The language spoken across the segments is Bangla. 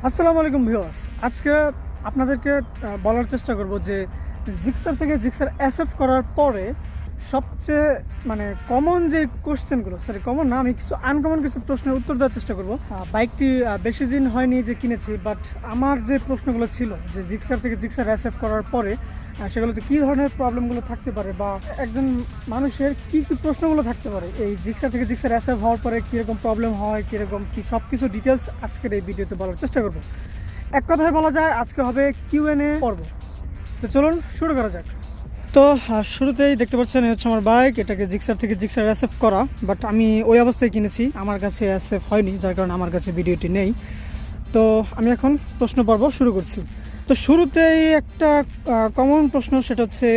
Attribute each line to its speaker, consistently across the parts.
Speaker 1: আসসালামু আলাইকুম ভিউয়ার্স। আজকে আপনাদেরকে বলার চেষ্টা করব যে জিক্সার থেকে জিক্সার এসএফ করার পরে সবচেয়ে কমন যে কোশ্চেনগুলো, কমন না, আমি কিছু আনকমন কিছু প্রশ্নের উত্তর দেওয়ার চেষ্টা করব। বাইকটি বেশি দিন হয়নি যে কিনেছি, বাট আমার যে প্রশ্নগুলো ছিল যে জিক্সার থেকে জিক্সার এসএফ করার পরে সেগুলোতে কী ধরনের প্রবলেমগুলো থাকতে পারে বা একজন মানুষের কী কী প্রশ্নগুলো থাকতে পারে, এই জিক্সার থেকে জিক্সার এসএফ হওয়ার পরে কীরকম প্রবলেম হয়, কীরকম কী সব কিছু ডিটেলস আজকের এই ভিডিওতে বলার চেষ্টা করব। এক কথায় বলা যায় আজকে হবে কিউএনএ পর্ব। তো চলুন শুরু করা যাক। তো শুরুতেই দেখতে পাচ্ছেন হচ্ছে আমার বাইক, এটাকে জিক্সার থেকে জিক্সার এসএফ করা, বাট আমি ওই অবস্থায় কিনেছি, আমার কাছে এসএফ হয়নি, যার কারণে আমার কাছে ভিডিওটি নেই। তো আমি এখন প্রশ্ন পর্ব শুরু করছি। তো শুরুতেই একটা কমন প্রশ্ন, সেটা হচ্ছে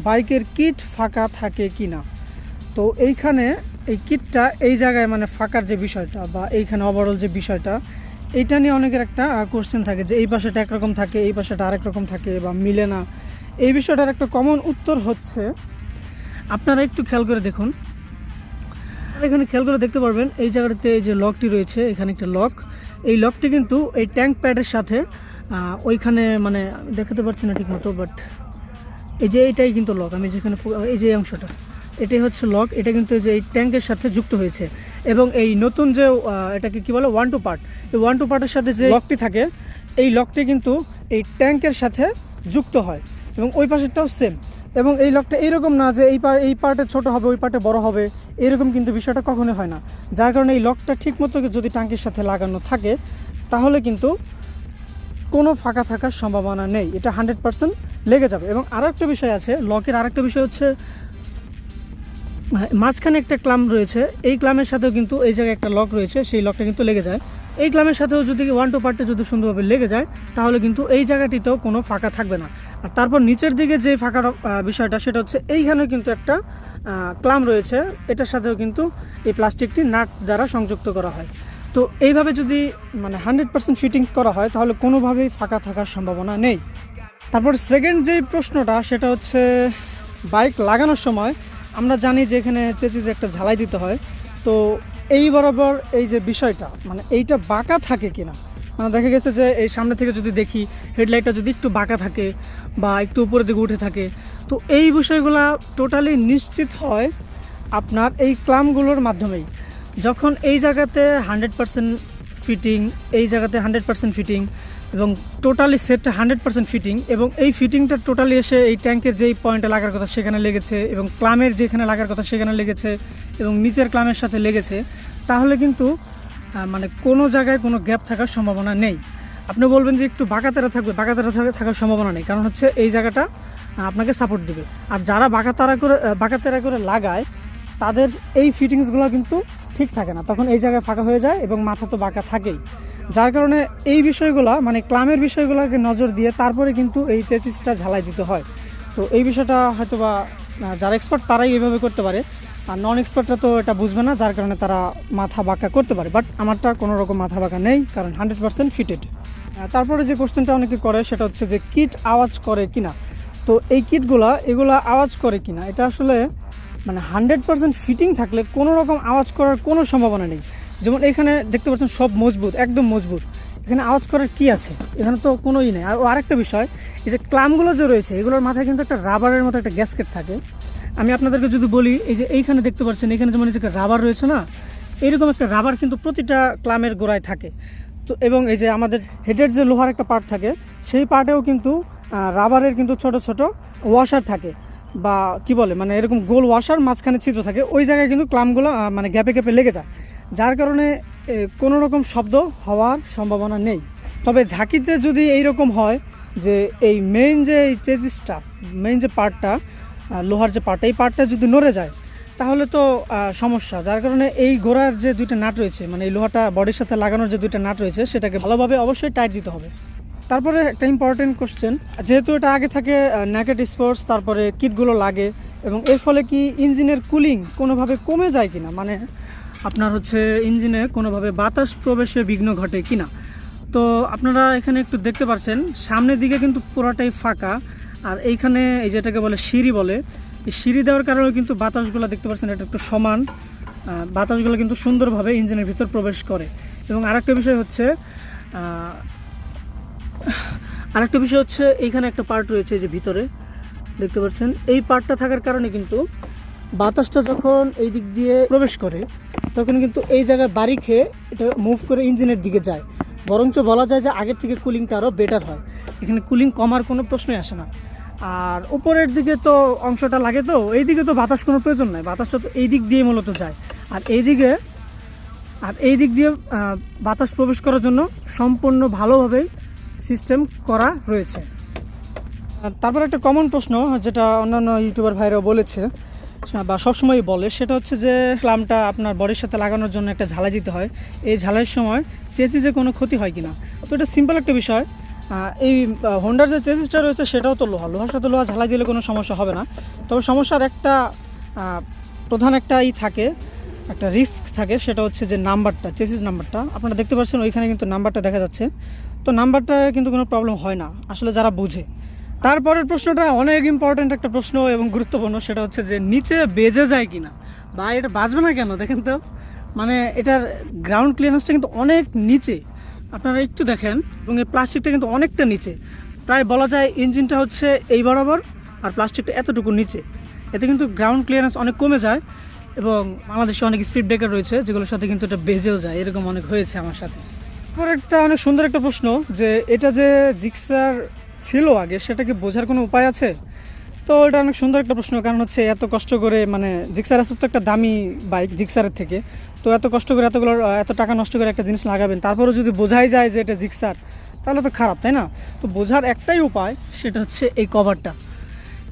Speaker 1: বাইকের কিট ফাঁকা থাকে কি না। তো এইখানে এই কিটটা এই জায়গায় ফাঁকার যে বিষয়টা বা এইখানে ওভারঅল যে বিষয়টা, এইটা নিয়ে অনেকের একটা কোশ্চেন থাকে যে এই পাশেটা একরকম থাকে, এই পাশেটা আরেক রকম থাকে বা মিলে না। এই বিষয়টার একটা কমন উত্তর হচ্ছে, আপনারা একটু খেয়াল করে দেখুন, এখানে খেয়াল করে দেখতে পারবেন এই জায়গাটাতে এই যে লকটি রয়েছে, এখানে একটা লক, এই লকটি কিন্তু এই ট্যাঙ্ক প্যাডের সাথে ওইখানে দেখাতে পারছি না ঠিক মতো, বাট এই যে এইটাই কিন্তু লক, আমি যেখানে এই যে অংশটা এটাই হচ্ছে লক, এটা কিন্তু এই যে এই ট্যাঙ্কের সাথে যুক্ত হয়েছে। এবং এই নতুন যে এটাকে কি বলে 1-2 পার্ট, এই 1-2 পার্টের সাথে যে লকটি থাকে, এই লকটি কিন্তু এই ট্যাঙ্কের সাথে যুক্ত হয় এবং ওই পাশেরটাও সেম। এবং এই লকটা এইরকম না যে এই পার্টে ছোট হবে ওই পার্টে বড় হবে, এরকম কিন্তু বিষয়টা কখনোই হয় না। যার কারণে এই লকটা ঠিক মতো যদি ট্যাঙ্কের সাথে লাগানো থাকে তাহলে কিন্তু কোনো ফাঁকা থাকার সম্ভাবনা নেই, এটা 100% লেগে যাবে। এবং আরেকটা বিষয় আছে, লকের আরেকটা বিষয় হচ্ছে মাঝখানে একটা ক্লাম রয়েছে, এই ক্লামের সাথেও কিন্তু এই জায়গায় একটা লক রয়েছে, সেই লকটা কিন্তু লেগে যায়। এই ক্লামের সাথেও যদি 1-2 পার্টে যদি সুন্দরভাবে লেগে যায় তাহলে কিন্তু এই জায়গাটিতেও কোনো ফাঁকা থাকবে না। আর তারপর নিচের দিকে যে ফাঁকার বিষয়টা, সেটা হচ্ছে এইখানেও কিন্তু একটা ক্লাম রয়েছে, এটার সাথেও কিন্তু এই প্লাস্টিকটি নাট দ্বারা সংযুক্ত করা হয়। তো এইভাবে যদি 100% ফিটিং করা হয় তাহলে কোনোভাবেই ফাঁকা থাকার সম্ভাবনা নেই। তারপর সেকেন্ড যেই প্রশ্নটা, সেটা হচ্ছে বাইক লাগানোর সময় আমরা জানি যে এখানে চেচিজে একটা ঝালাই দিতে হয়, তো এই বরাবর এই যে বিষয়টা এইটা বাঁকা থাকে কিনা। দেখা গেছে যে এই সামনে থেকে যদি দেখি হেডলাইটটা যদি একটু বাঁকা থাকে বা একটু উপরের দিকে উঠে থাকে, তো এই বিষয়গুলো টোটালি নিশ্চিত হয় আপনার এই ক্লামগুলোর মাধ্যমেই। যখন এই জায়গাতে 100% ফিটিং, এই জায়গাতে 100% ফিটিং এবং টোটালি সেটটা 100% ফিটিং, এবং এই ফিটিংটা টোটালি এসে এই ট্যাঙ্কের যেই পয়েন্টে লাগার কথা সেখানে লেগেছে এবং ক্লামের যেখানে লাগার কথা সেখানে লেগেছে এবং নিচের ক্লামের সাথে লেগেছে, তাহলে কিন্তু কোনো জায়গায় কোনো গ্যাপ থাকার সম্ভাবনা নেই। আপনি বলবেন যে একটু বাঁকাতেরা থাকবে, বাঁকাতেরা থাকার সম্ভাবনা নেই, কারণ হচ্ছে এই জায়গাটা আপনাকে সাপোর্ট দেবে। আর যারা বাঁকাতেরা করে লাগায় তাদের এই ফিটিংসগুলো কিন্তু ঠিক থাকে না, তখন এই জায়গায় ফাঁকা হয়ে যায় এবং মাথা তো বাঁকা থাকেই। যার কারণে এই বিষয়গুলো ক্লামের বিষয়গুলোকে নজর দিয়ে তারপরে কিন্তু এই চেসিসটা ঝালাই দিতে হয়। তো এই বিষয়টা হয়তো বা যারা এক্সপার্ট তারাই এইভাবে করতে পারে, আর নন এক্সপার্টরা তো এটা বুঝবে না, যার কারণে তারা মাথা বাঁকা করতে পারে। বাট আমারটা কোনো রকম মাথা বাঁকা নেই, কারণ 100% ফিটেড। তারপরে যে কোশ্চেনটা অনেকে করে সেটা হচ্ছে যে কিট আওয়াজ করে কিনা। তো এই এগুলা আওয়াজ করে কিনা, এটা আসলে 100% ফিটিং থাকলে কোনো রকম আওয়াজ করার কোনো সম্ভাবনা নেই। যেমন এখানে দেখতে পাচ্ছেন সব মজবুত, একদম মজবুত, এখানে আওয়াজ করার কি আছে, এখানে তো কোনোই নেই। আর আরেকটা বিষয়, এই যে ক্লামগুলো যে রয়েছে এগুলোর মাথায় কিন্তু একটা রাবারের মতো একটা গ্যাসকেট থাকে। আমি আপনাদেরকে যদি বলি, এই যে এইখানে দেখতে পাচ্ছেন এখানে যেমন এই যে রাবার রয়েছে না, এরকম একটা রাবার কিন্তু প্রতিটা ক্লামের গোড়ায় থাকে। তো এবং এই যে আমাদের হেডের যে লোহার একটা পার্ট থাকে, সেই পার্টেও কিন্তু রাবারের কিন্তু ছোট ছোট ওয়াশার থাকে, বা কি বলে এরকম গোল ওয়াশার মাঝখানে ছিদ্র থাকে, ওই জায়গায় কিন্তু ক্লামগুলো গ্যাপে গ্যাপে লেগে যায়, যার কারণে কোনো রকম শব্দ হওয়ার সম্ভাবনা নেই। তবে ঝাঁকিতে যদি এইরকম হয় যে এই মেইন যে এই চেসিসটা, মেইন যে পার্টটা, লোহার যে পার্টটা, এই পার্টটা যদি নড়ে যায় তাহলে তো সমস্যা। যার কারণে এই গোড়ার যে দুইটা নাট রয়েছে, এই লোহাটা বডির সাথে লাগানোর যে দুইটা নাট রয়েছে, সেটাকে ভালোভাবে অবশ্যই টাইট দিতে হবে। তারপরে একটা ইম্পর্টেন্ট কোশ্চেন, যেহেতু এটা আগে থাকে নেকেড স্পোর্টস, তারপরে কিটগুলো লাগে এবং এর ফলে কি ইঞ্জিনের কুলিং কোনোভাবে কমে যায় কিনা, আপনার হচ্ছে ইঞ্জিনে কোনোভাবে বাতাস প্রবেশে বিঘ্ন ঘটে কিনা। তো আপনারা এখানে একটু দেখতে পাচ্ছেন সামনের দিকে কিন্তু পুরোটাই ফাঁকা, আর এইখানে এই যেটাকে বলে সিঁড়ি বলে, এই সিঁড়ি দেওয়ার কারণে কিন্তু বাতাসগুলো দেখতে পাচ্ছেন এটা একটু সমান, বাতাসগুলো কিন্তু সুন্দরভাবে ইঞ্জিনের ভিতর প্রবেশ করে। এবং আরেকটা বিষয় হচ্ছে আরেকটা বিষয় হচ্ছে এইখানে একটা পার্ট রয়েছে যে ভিতরে দেখতে পাচ্ছেন, এই পার্টটা থাকার কারণে কিন্তু বাতাসটা যখন এই দিক দিয়ে প্রবেশ করে তখন কিন্তু এই জায়গায় বাড়ি খেয়ে এটা মুভ করে ইঞ্জিনের দিকে যায়, বরঞ্চ বলা যায় যে আগের থেকে কুলিংটা আরও বেটার হয়। এখানে কুলিং কমার কোনো প্রশ্নই আসে না। আর উপরের দিকে তো অংশটা লাগে, তো এই দিকে তো বাতাস কোনো প্রয়োজন নাই, বাতাসটা তো এই দিক দিয়ে মূলত যায়। আর এই দিক দিয়ে বাতাস প্রবেশ করার জন্য সম্পূর্ণ ভালোভাবেই সিস্টেম করা রয়েছে। আর তারপর একটা কমন প্রশ্ন যেটা অন্যান্য ইউটিউবার ভাইরাও বলেছে বা সবসময়ই বলে, সেটা হচ্ছে যে ক্লামটা আপনার বডির সাথে লাগানোর জন্য একটা ঝালাই দিতে হয়, এই ঝালাইয়ের সময় চেসিসে কোনো ক্ষতি হয় কিনা। তো এটা সিম্পল একটা বিষয়। এই হোন্ডার যে চেসিসটা রয়েছে সেটাও তো লোহার সাথে লোহা ঝালাই দিলে কোনো সমস্যা হবে না। তবে সমস্যার একটা প্রধান একটা থাকে, একটা রিস্ক থাকে, সেটা হচ্ছে যে নাম্বারটা, চেসিস নাম্বারটা আপনারা দেখতে পাচ্ছেন ওইখানে কিন্তু নাম্বারটা দেখা যাচ্ছে। তো নাম্বারটা কিন্তু কোনো প্রবলেম হয় না আসলে যারা বুঝে। তারপরের প্রশ্নটা অনেক ইম্পর্ট্যান্ট একটা প্রশ্ন এবং গুরুত্বপূর্ণ, সেটা হচ্ছে যে নিচে বেজে যায় কিনা বা এটা বাজবে না কেন। দেখেন তো, মানে এটার গ্রাউন্ড ক্লিয়ারেন্সটা কিন্তু অনেক নিচে, আপনারা একটু দেখেন, এবং এই প্লাস্টিকটা কিন্তু অনেকটা নিচে, প্রায় বলা যায় ইঞ্জিনটা হচ্ছে এই বরাবর আর প্লাস্টিকটা এতটুকু নিচে। এতে কিন্তু গ্রাউন্ড ক্লিয়ারেন্স অনেক কমে যায় এবং বাংলাদেশে অনেক স্পিড ব্রেকার রয়েছে যেগুলোর সাথে কিন্তু এটা বেজেও যায়, এরকম অনেক হয়েছে আমার সাথে। তারপর একটা অনেক সুন্দর একটা প্রশ্ন, যে এটা যে জিক্সার ছিল আগে সেটা কি বোঝার কোনো উপায় আছে? তো এটা অনেক সুন্দর একটা প্রশ্ন, কারণ হচ্ছে এত কষ্ট করে, মানে জিক্সার আসলে তো একটা দামি বাইক জিক্সারের থেকে, তো এত কষ্ট করে এত টাকা নষ্ট করে একটা জিনিস লাগাবেন, তারপরেও যদি বোঝাই যায় যে এটা জিক্সার, তাহলে তো খারাপ, তাই না? তো বোঝার একটাই উপায়, সেটা হচ্ছে এই কভারটা।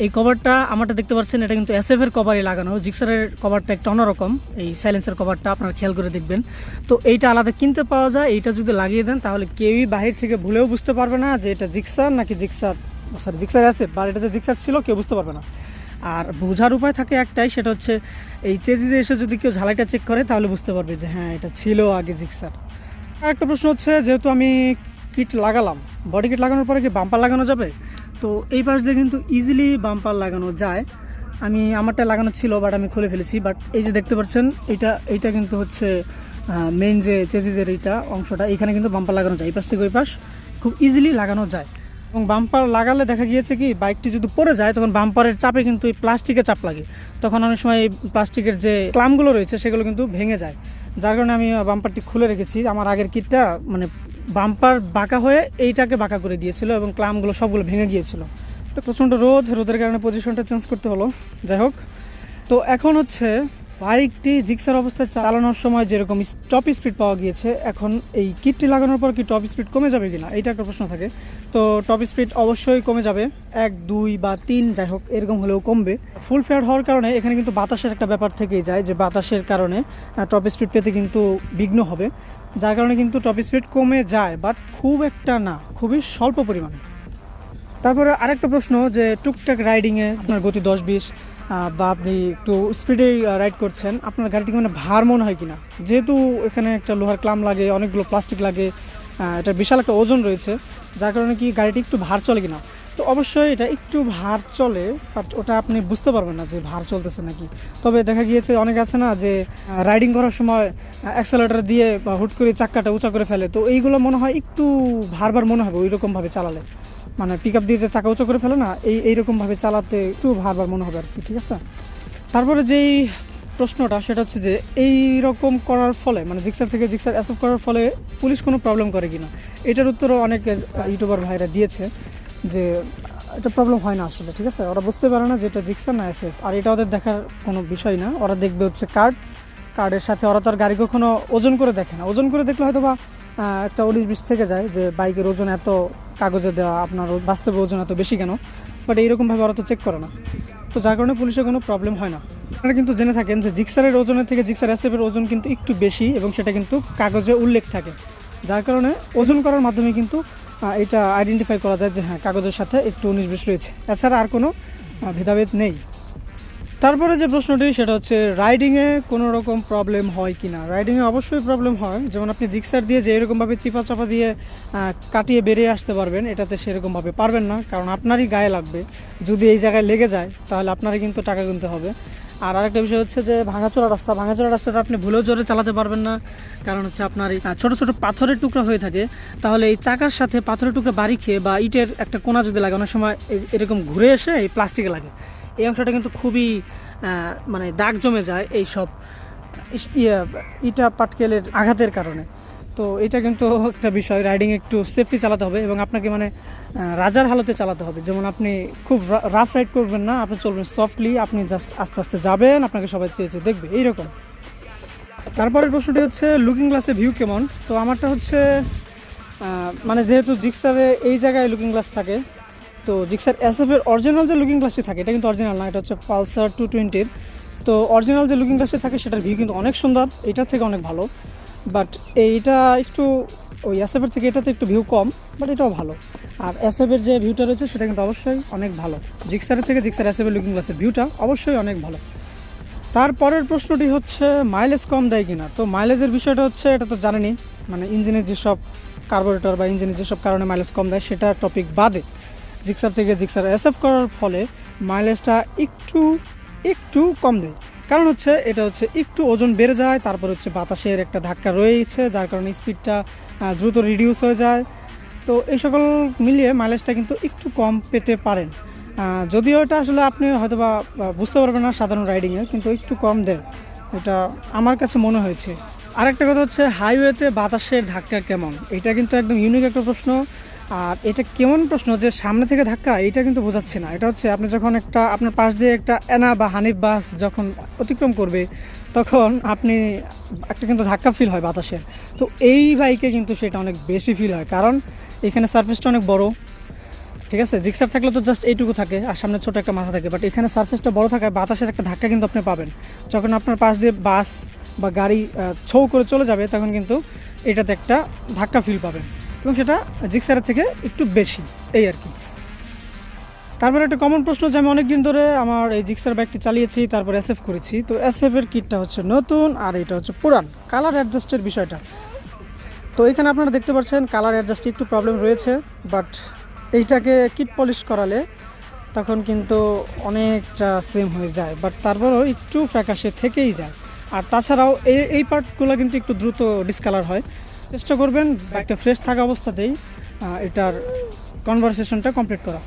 Speaker 1: এই কভারটা আমারটা দেখতে পাচ্ছেন, এটা কিন্তু এসএফের কভারই লাগানো। জিক্সারের কভারটা একটা অন্যরকম, এই সাইলেন্সের কভারটা আপনারা খেয়াল করে দেখবেন। তো এইটা আলাদা কিনতে পাওয়া যায়, এইটা যদি লাগিয়ে দেন তাহলে কেউই বাহির থেকে ভুলেও বুঝতে পারবে না যে এটা জিক্সার নাকি জিক্সার এসএফ, বা এটা যে জিক্সার ছিল কেউ বুঝতে পারবে না। আর বোঝার উপায় থাকে একটাই, সেটা হচ্ছে এই চেসিসে এসে যদি কেউ ঝালাইটা চেক করে তাহলে বুঝতে পারবে যে হ্যাঁ এটা ছিল আগে জিক্সার। আর একটা প্রশ্ন হচ্ছে, যেহেতু আমি কিট লাগালাম, বডি কিট লাগানোর পরে কি বাম্পার লাগানো যাবে? তো এই পাশ দিয়ে কিন্তু ইজিলি বাম্পার লাগানো যায়। আমারটা লাগানো ছিল বাট আমি খুলে ফেলেছি। বাট এই যে দেখতে পাচ্ছেন, এইটা কিন্তু হচ্ছে মেইন যে চেসিসের এইটা অংশটা, এখানে কিন্তু বাম্পার লাগানো যায়, এই পাশ থেকে ওই পাশ খুব ইজিলি লাগানো যায়। এবং বাম্পার লাগালে দেখা গিয়েছে কি, বাইকটি যদি পড়ে যায় তখন বাম্পারের চাপে কিন্তু এই প্লাস্টিকের চাপ লাগে, তখন অনেক সময় এই প্লাস্টিকের যে ক্লামগুলো রয়েছে সেগুলো কিন্তু ভেঙে যায়। যার কারণে আমি বাম্পারটি খুলে রেখেছি। আমার আগের কিটটা মানে বাম্পার বাঁকা হয়ে এইটাকে বাঁকা করে দিয়েছিল এবং ক্লামগুলো সবগুলো ভেঙে গিয়েছিল। তো প্রচণ্ড রোদের কারণে পজিশনটা চেঞ্জ করতে হলো। যাই হোক, তো এখন হচ্ছে বাইকটি জিক্সার অবস্থায় চালানোর সময় যেরকম টপ স্পিড পাওয়া গিয়েছে, এখন এই কিটটি লাগানোর পর কি টপ স্পিড কমে যাবে কিনা, এইটা একটা প্রশ্ন থাকে। তো টপ স্পিড অবশ্যই কমে যাবে, 1, 2 বা 3 যাই হোক এরকম হলেও কমবে। ফুল ফ্ল্যাট হওয়ার কারণে এখানে কিন্তু বাতাসের একটা ব্যাপার থেকেই যায়, যে বাতাসের কারণে টপ স্পিড পেতে কিন্তু বিঘ্ন হবে, যার কারণে কিন্তু টপ স্পিড কমে যায়, বাট খুব একটা না, খুবই স্বল্প পরিমাণে। তারপরে আরেকটা প্রশ্ন, যে টুকটাক রাইডিংয়ে আপনার গতি 10-20 বা আপনি একটু স্পিডে রাইড করছেন, আপনার গাড়িটি মানে ভার মনে হয় কিনা। যেহেতু এখানে একটা লোহার ক্লাম লাগে, অনেকগুলো প্লাস্টিক লাগে, এটা বিশাল একটা ওজন রয়েছে, যার কারণে কি গাড়িটি একটু ভার চলে কিনা। তো অবশ্যই এটা একটু ভার চলে, বাট ওটা আপনি বুঝতে পারবেন না যে ভার চলতেছে নাকি। তবে দেখা গিয়েছে অনেক আছে না যে রাইডিং করার সময় অ্যাক্সেলেটার দিয়ে বা হুট করে চাক্কাটা উঁচা করে ফেলে, তো এইগুলো মনে হয় একটু ভার মনে হবে ওই রকমভাবে চালালে, মানে পিক আপ দিয়ে যে চাকা উঁচু করে ফেলে না, এইরকমভাবে চালাতে একটু ভারবার মনে হবে আর কি, ঠিক আছে। তারপরে যেই প্রশ্নটা, সেটা হচ্ছে যে এই রকম করার ফলে, মানে জিক্সার থেকে জিক্সার এসএফ করার ফলে পুলিশ কোনো প্রবলেম করে কিনা, এটার উত্তরও অনেক ইউটিউবার ভাইরা দিয়েছে যে এটা প্রবলেম হয় না আসলে, ঠিক আছে। ওরা বুঝতে পারে না যে এটা জিক্সার না এসএফ, আর এটা ওদের দেখার কোনো বিষয় না। ওরা দেখবে হচ্ছে কার্ডের সাথে, ওরা তার গাড়ি কখনো ওজন করে দেখে না। ওজন করে দেখলে হয়তো বা একটা 19-20 থেকে যায় যে বাইকের ওজন এত কাগজে দেওয়া, আপনার বাস্তবে ওজন এত বেশি কেন, বাট এইরকমভাবে ওরা তো চেক করে না, তো যার কারণে পুলিশের কোনো প্রবলেম হয় না। আপনারা কিন্তু জেনে থাকেন যে জিক্সারের ওজনের থেকে জিক্সার এসএফের ওজন কিন্তু একটু বেশি, এবং সেটা কিন্তু কাগজে উল্লেখ থাকে, যার কারণে ওজন করার মাধ্যমে কিন্তু এটা আইডেন্টিফাই করা যায় যে হ্যাঁ কাগজের সাথে একটু 19-20 রয়েছে, এছাড়া আর কোনো ভেদাভেদ নেই। তারপরে যে প্রশ্নটি, সেটা হচ্ছে রাইডিংয়ে কোনো রকম প্রবলেম হয় কি না। রাইডিংয়ে অবশ্যই প্রবলেম হয়, যেমন আপনি জিক্সার দিয়ে যে এরকমভাবে চাপা দিয়ে কাটিয়ে বেরিয়ে আসতে পারবেন, এটাতে সেরকমভাবে পারবেন না, কারণ আপনারই গায়ে লাগবে। যদি এই জায়গায় লেগে যায় তাহলে আপনারই কিন্তু টাকা গুনতে হবে। আর আরেকটা বিষয় হচ্ছে যে ভাঙাচোরা রাস্তাটা আপনি ভুলেও জোরে চালাতে পারবেন না, কারণ হচ্ছে আপনার এই ছোটো ছোটো পাথরের টুকরা হয়ে থাকে, তাহলে এই চাকার সাথে পাথরের টুকরা বাড়ি খেয়ে বা ইটের একটা কোনা যদি লাগে অনেক সময় এরকম ঘুরে এসে এই প্লাস্টিকে লাগে, এই অংশটা কিন্তু খুবই মানে দাগ জমে যায় এই সব ইটা পাটকেলের আঘাতের কারণে। তো এটা কিন্তু একটা বিষয়, রাইডিং একটু সেফলি চালাতে হবে এবং আপনাকে মানে রাজার হালতে চালাতে হবে। যেমন আপনি খুব রাফ রাইড করবেন না, আপনি চলবেন সফটলি, আপনি জাস্ট আস্তে আস্তে যাবেন, আপনাকে সবাই চেয়ে চেয়ে দেখবে এইরকম। তারপরের প্রশ্নটি হচ্ছে লুকিং গ্লাসে ভিউ কেমন। তো আমারটা হচ্ছে মানে যেহেতু জিক্সারে এই জায়গায় লুকিং গ্লাস থাকে, তো জিক্সার এসএফের অরিজিনাল যে লুকিং গ্লাসটি থাকে এটা কিন্তু অরিজিনাল না, এটা হচ্ছে পালসার 220-র। তো অরিজিনাল যে লুকিং গ্লাসটি থাকে সেটার ভিউ কিন্তু অনেক সুন্দর, এটার থেকে অনেক ভালো। বাট এইটা একটু ওই এসএফের থেকে এটাতে একটু ভিউ কম, বাট এটাও ভালো। আর এসএফের যে ভিউটা রয়েছে সেটা কিন্তু অবশ্যই অনেক ভালো, জিক্সারের থেকে জিক্সার এসএফের লুকিং গ্লাসের ভিউটা অবশ্যই অনেক ভালো। তারপরের প্রশ্নটি হচ্ছে মাইলেজ কম দেয় কিনা। তো মাইলেজের বিষয়টা হচ্ছে এটা তো জানেনই, মানে ইঞ্জিনের যেসব কার্বোরেটর বা ইঞ্জিনের যেসব কারণে মাইলেজ কম দেয় সেটা টপিক বাদে জিক্সার থেকে জিক্সার এসএফ করার ফলে মাইলেজটা একটু কম দেয়। কারণ হচ্ছে এটা হচ্ছে একটু ওজন বেড়ে যায়, তারপর হচ্ছে বাতাসের একটা ধাক্কা রয়েছে যার কারণে স্পিডটা দ্রুত রিডিউস হয়ে যায়। তো এই সকল মিলিয়ে মাইলেজটা কিন্তু একটু কম পেতে পারেন, যদিও এটা আসলে আপনি হয়তো বা বুঝতে পারবেন না সাধারণ রাইডিংয়ে, কিন্তু একটু কম দেয়, এটা আমার কাছে মনে হয়েছে। আরেকটা কথা হচ্ছে হাইওয়েতে বাতাসের ধাক্কা কেমন, এটা কিন্তু একদম ইউনিক একটা প্রশ্ন। আর এটা কেমন প্রশ্ন যে সামনে থেকে ধাক্কা, এটা কিন্তু বোঝাচ্ছে না। এটা হচ্ছে আপনি যখন একটা আপনার পাশ দিয়ে একটা অ্যানা বা হানিফ বাস যখন অতিক্রম করবে তখন আপনি একটা কিন্তু ধাক্কা ফিল হয় বাতাসের। তো এই বাইকে কিন্তু সেটা অনেক বেশি ফিল হয়, কারণ এখানে সারফেসটা অনেক বড়, ঠিক আছে। জিক্সার থাকলে তো জাস্ট এইটুকু থাকে আর সামনে ছোটো একটা মাথা থাকে, বাট এখানে সারফেসটা বড় থাকায় বাতাসের একটা ধাক্কা কিন্তু আপনি পাবেন। যখন আপনার পাশ দিয়ে বাস বা গাড়ি ছৌ করে চলে যাবে তখন কিন্তু এটাতে একটা ধাক্কা ফিল পাবেন, এবং সেটা জিক্সারের থেকে একটু বেশি, এই আর কি। তারপরে একটা কমন প্রশ্ন যে আমি অনেকদিন ধরে আমার এই জিক্সার বাইকটি চালিয়েছি, তারপর এসএফ করেছি। তো এসএফের কিটটা হচ্ছে নতুন আর এটা হচ্ছে পুরান, কালার অ্যাডজাস্টের বিষয়টা। তো এখানে আপনারা দেখতে পাচ্ছেন কালার অ্যাডজাস্টে একটু প্রবলেম রয়েছে, বাট এইটাকে কিট পলিশ করালে তখন কিন্তু অনেকটা সেম হয়ে যায়, বাট তারপরেও একটু ফ্যাকাশে থেকেই যায়। আর তাছাড়াও এই পার্টগুলো কিন্তু একটু দ্রুত ডিসকালার হয়। চেষ্টা করবেন বাইকটা ফ্রেশ থাকা অবস্থাতেই এটার কনভারসেশনটা কমপ্লিট করা।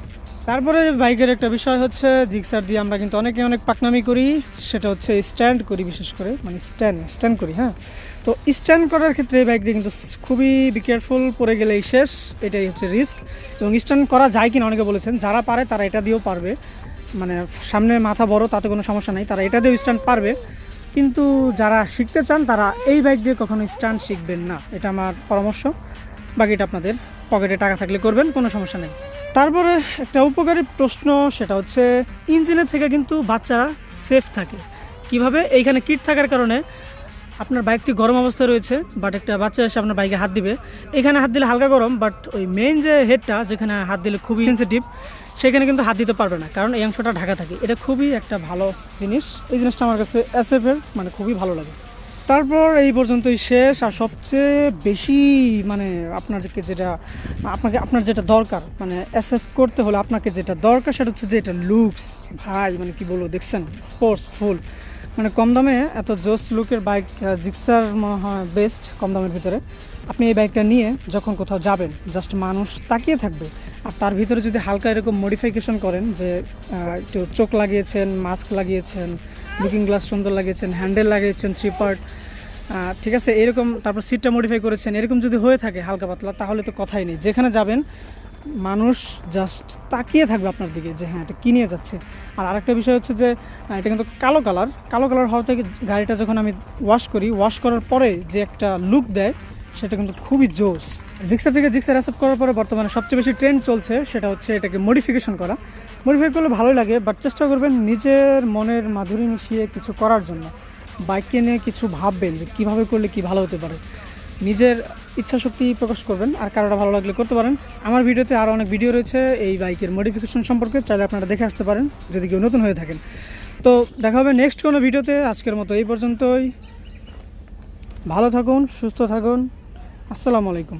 Speaker 1: তারপরে বাইকের একটা বিষয় হচ্ছে জিক্সার দিয়ে আমরা কিন্তু অনেক পাকনামি করি, সেটা হচ্ছে স্ট্যান্ড করি, বিশেষ করে মানে স্ট্যান্ড করি। হ্যাঁ, তো স্ট্যান্ড করার ক্ষেত্রে এই বাইক দিয়ে কিন্তু খুবই কেয়ারফুল, পড়ে গেলেই শেষ, এটাই হচ্ছে রিস্ক। এবং স্ট্যান্ড করা যায় কিনা অনেকে বলেছেন, যারা পারে তারা এটা দিয়েও পারবে, মানে সামনে মাথা বড় তাতে কোনো সমস্যা নাই, তারা এটা দিয়েও স্ট্যান্ড পারবে। কিন্তু যারা শিখতে চান তারা এই বাইক দিয়ে কখনো স্ট্যান্ড শিখবেন না, এটা আমার পরামর্শ। বাকিটা আপনাদের পকেটে টাকা থাকলে করবেন, কোনো সমস্যা নেই। তারপরে একটা উপকারী প্রশ্ন, সেটা হচ্ছে ইঞ্জিনের থেকে কিন্তু বাচ্চারা সেফ থাকে কিভাবে। এইখানে কিট থাকার কারণে আপনার বাইকটি গরম অবস্থায় রয়েছে, বাট একটা বাচ্চা এসে আপনার বাইকে হাত দিবে, এখানে হাত দিলে হালকা গরম, বাট ওই মেইন যে হেডটা যেখানে হাত দিলে খুবই সেন্সিটিভ সেখানে কিন্তু হাত দিতে পারবে না, কারণ এই অংশটা ঢাকা থাকে। এটা খুবই একটা ভালো জিনিস, এই জিনিসটা আমার কাছে এসএফের মানে খুবই ভালো লাগে। তারপর এই পর্যন্তই শেষ। আর সবচেয়ে বেশি মানে আপনার যেটা দরকার, মানে এসএফ করতে হলে আপনাকে যেটা দরকার সেটা হচ্ছে যে এটা লুকস। ভাই মানে কি বলবো, দেখছেন স্পোর্টস ফুল, মানে কম দামে এত জোস লুকের বাইক জিক্সার মনে হয় বেস্ট কম দামের ভিতরে। আপনি এই বাইকটা নিয়ে যখন কোথাও যাবেন জাস্ট মানুষ তাকিয়ে থাকবে, আর তার ভিতরে যদি হালকা এরকম মডিফিকেশন করেন, যে একটু চোখ লাগিয়েছেন, মাস্ক লাগিয়েছেন, লুকিং গ্লাস সুন্দর লাগিয়েছেন, হ্যান্ডেল লাগিয়েছেন 3 পার্ট, ঠিক আছে এরকম, তারপর সিটটা মডিফাই করেছেন, এরকম যদি হয়ে থাকে হালকা পাতলা, তাহলে তো কথাই নেই। যেখানে যাবেন মানুষ জাস্ট তাকিয়ে থাকবে আপনার দিকে যে হ্যাঁ এটা কী নিয়ে যাচ্ছে। আর আরেকটা বিষয় হচ্ছে যে এটা কিন্তু কালো কালার হওয়া থেকে গাড়িটা যখন আমি ওয়াশ করার পরে যে একটা লুক দেয় সেটা কিন্তু খুবই জোস। জিক্সার থেকে জিক্সার অ্যাসেপ্ট করার পরে বর্তমানে সবচেয়ে বেশি ট্রেন্ড চলছে সেটা হচ্ছে এটাকে মডিফিকেশন করা। মডিফাই করলে ভালোই লাগে, বাট চেষ্টা করবেন নিজের মনের মাধুরী মিশিয়ে কিছু করার জন্য। বাইককে নিয়ে কিছু ভাববেন যে কীভাবে করলে কি ভালো হতে পারে, নিজের ইচ্ছা শক্তি প্রকাশ করবেন। আর কারোটা ভালো লাগলে করতে পারেন। আমার ভিডিওতে আরও অনেক ভিডিও রয়েছে এই বাইকের মডিফিকেশন সম্পর্কে, চাইলে আপনারা দেখে আসতে পারেন যদি কেউ নতুন হয়ে থাকেন। তো দেখা হবে নেক্সট কোনো ভিডিওতে। আজকের মতো এই পর্যন্তই। ভালো থাকুন, সুস্থ থাকুন। আসসালামু আলাইকুম।